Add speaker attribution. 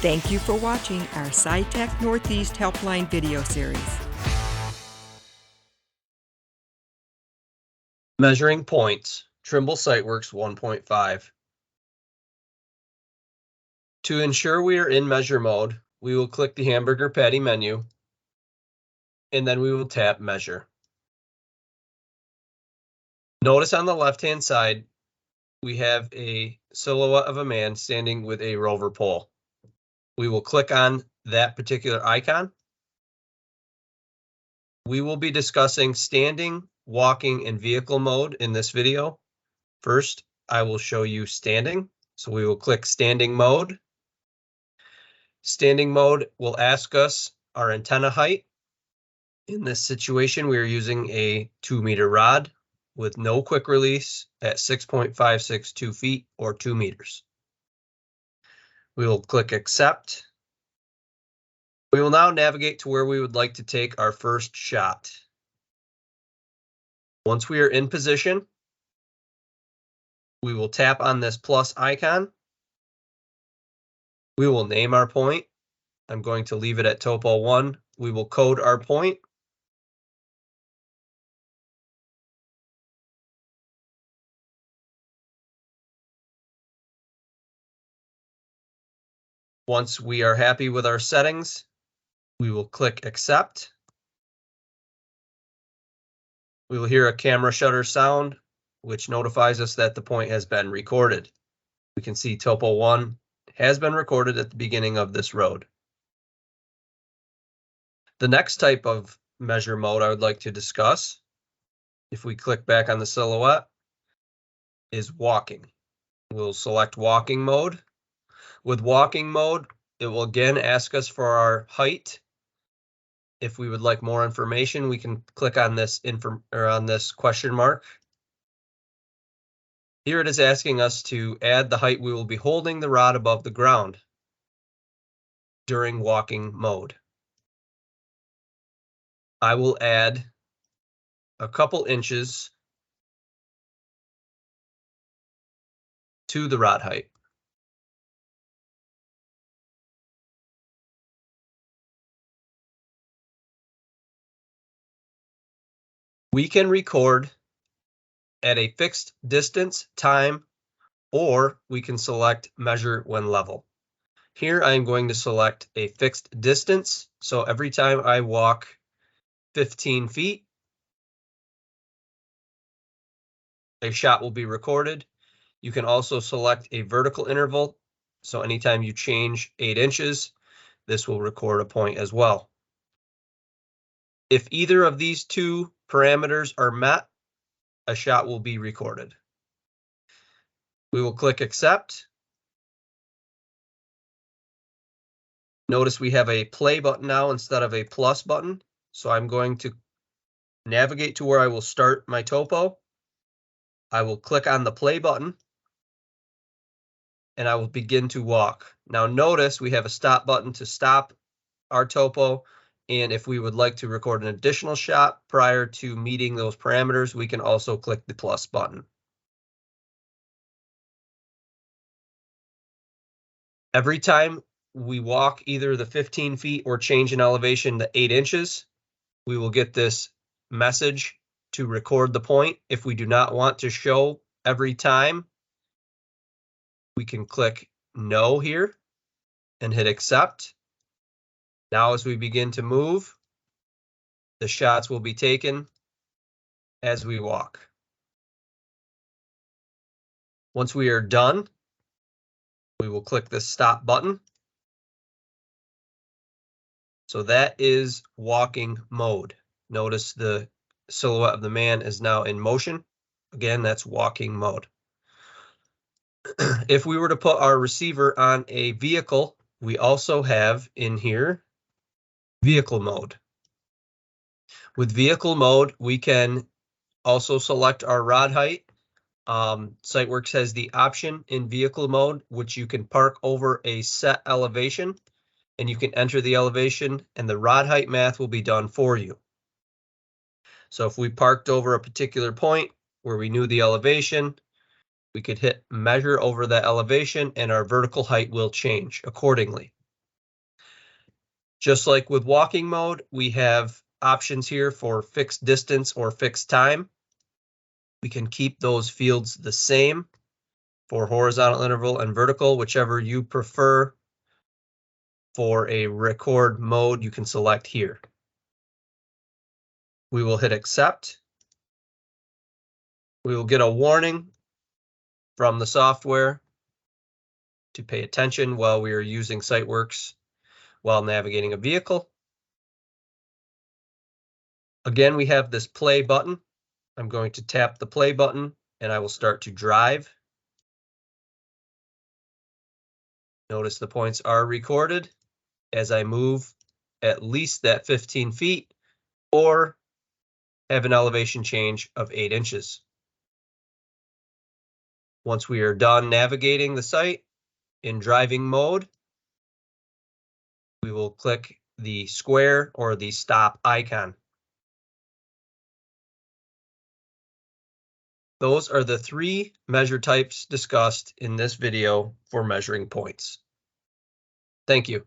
Speaker 1: Thank you for watching our SITECH Northeast Helpline video series.
Speaker 2: Measuring points, Trimble SiteWorks 1.5. To ensure we are in measure mode, we will click the hamburger patty menu, and then we will tap measure. Notice on the left-hand side, we have a silhouette of a man standing with a rover pole. We will click on that particular icon. We will be discussing standing, walking, and vehicle mode in this video. First, I will show you standing. So we will click standing mode. Standing mode will ask us our antenna height. In this situation, we are using a 2-meter rod with no quick release at 6.562 feet or 2 meters. We will click accept. We will now navigate to where we would like to take our first shot. Once we are in position, we will tap on this plus icon. We will name our point. I'm going to leave it at topo 1. We will code our point. Once we are happy with our settings, we will click accept. We will hear a camera shutter sound, which notifies us that the point has been recorded. We can see topo 1 has been recorded at the beginning of this road. The next type of measure mode I would like to discuss, if we click back on the silhouette, is walking. We'll select walking mode. With walking mode, it will again ask us for our height. If we would like more information, we can click on this question mark. Here it is asking us to add the height we will be holding the rod above the ground during walking mode. I will add a couple inches to the rod height. We can record at a fixed distance, time, or we can select measure when level. Here I'm going to select a fixed distance. So every time I walk 15 feet, a shot will be recorded. You can also select a vertical interval. So anytime you change 8 inches, this will record a point as well. If either of these two parameters are met, a shot will be recorded. We will click accept. Notice we have a play button now instead of a plus button. So I'm going to navigate to where I will start my topo. I will click on the play button and I will begin to walk. Now notice we have a stop button to stop our topo. And if we would like to record an additional shot prior to meeting those parameters, we can also click the plus button. Every time we walk either the 15 feet or change in elevation to 8 inches, we will get this message to record the point. If we do not want to show every time, we can click no here and hit accept. Now, as we begin to move, the shots will be taken as we walk. Once we are done, we will click the stop button. So that is walking mode. Notice the silhouette of the man is now in motion. Again, that's walking mode. If we were to put our receiver on a vehicle, we also have in here vehicle mode. With vehicle mode, we can also select our rod height. SiteWorks has the option in vehicle mode, which you can park over a set elevation, and you can enter the elevation and the rod height math will be done for you. So if we parked over a particular point where we knew the elevation, we could hit measure over that elevation and our vertical height will change accordingly. Just like with walking mode, we have options here for fixed distance or fixed time. We can keep those fields the same for horizontal interval and vertical, whichever you prefer for a record mode, you can select here. We will hit accept. We will get a warning from the software to pay attention while we are using SiteWorks while navigating a vehicle. Again, we have this play button. I'm going to tap the play button and I will start to drive. Notice the points are recorded as I move at least that 15 feet or have an elevation change of 8 inches. Once we are done navigating the site in driving mode, we will click the square or the stop icon. Those are the 3 measure types discussed in this video for measuring points. Thank you.